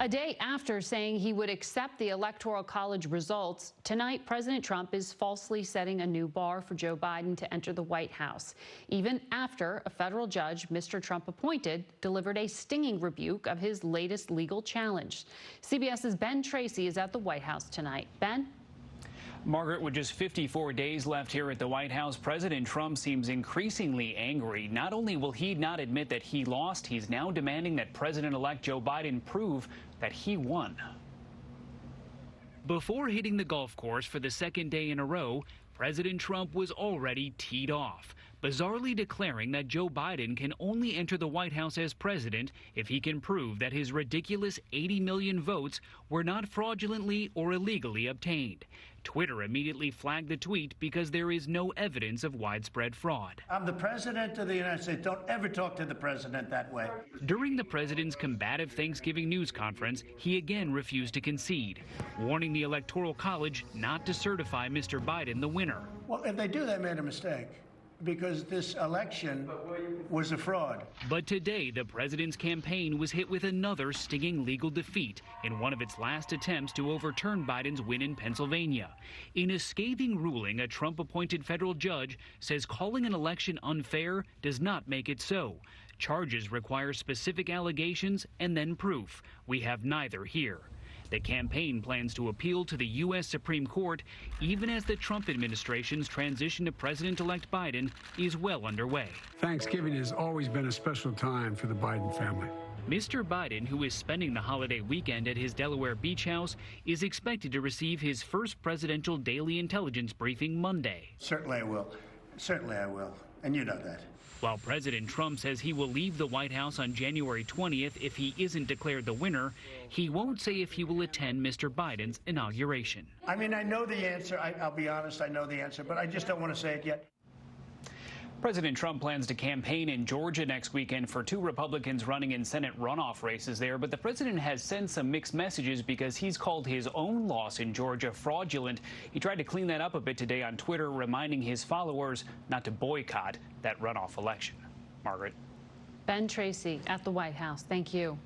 A day after saying he would accept the Electoral College results, tonight President Trump is falsely setting a new bar for Joe Biden to enter the White House, even after a federal judge Mr. Trump appointed delivered a stinging rebuke of his latest legal challenge. CBS's Ben Tracy is at the White House tonight. Ben? Margaret, with just 54 days left here at the White House, President Trump seems increasingly angry. Not only will he not admit that he lost, he's now demanding that President-elect Joe Biden prove that he won. Before hitting the golf course for the second day in a row, President Trump was already teed off, bizarrely declaring that Joe Biden can only enter the White House as president if he can prove that his ridiculous 80 million votes were not fraudulently or illegally obtained. Twitter immediately flagged the tweet because there is no evidence of widespread fraud. I'm the president of the United States. Don't ever talk to the president that way. During the president's combative Thanksgiving news conference, he again refused to concede, warning the Electoral College not to certify Mr. Biden the winner. Well, if they do, they made a mistake, because this election was a fraud. But today, the president's campaign was hit with another stinging legal defeat in one of its last attempts to overturn Biden's win in Pennsylvania. In a scathing ruling, a Trump-appointed federal judge says calling an election unfair does not make it so. Charges require specific allegations and then proof. We have neither here. The campaign plans to appeal to the U.S. Supreme Court, even as the Trump administration's transition to President-elect Biden is well underway. Thanksgiving has always been a special time for the Biden family. Mr. Biden, who is spending the holiday weekend at his Delaware beach house, is expected to receive his first presidential daily intelligence briefing Monday. Certainly I will. Certainly I will. And you know that. While President Trump says he will leave the White House on January 20th if he isn't declared the winner, he won't say if he will attend Mr. Biden's inauguration. I mean, I know the answer. I'll be honest, I know the answer, but I just don't want to say it yet. President Trump plans to campaign in Georgia next weekend for two Republicans running in Senate runoff races there. But the president has sent some mixed messages because he's called his own loss in Georgia fraudulent. He tried to clean that up a bit today on Twitter, reminding his followers not to boycott that runoff election. Margaret. Ben Tracy at the White House. Thank you.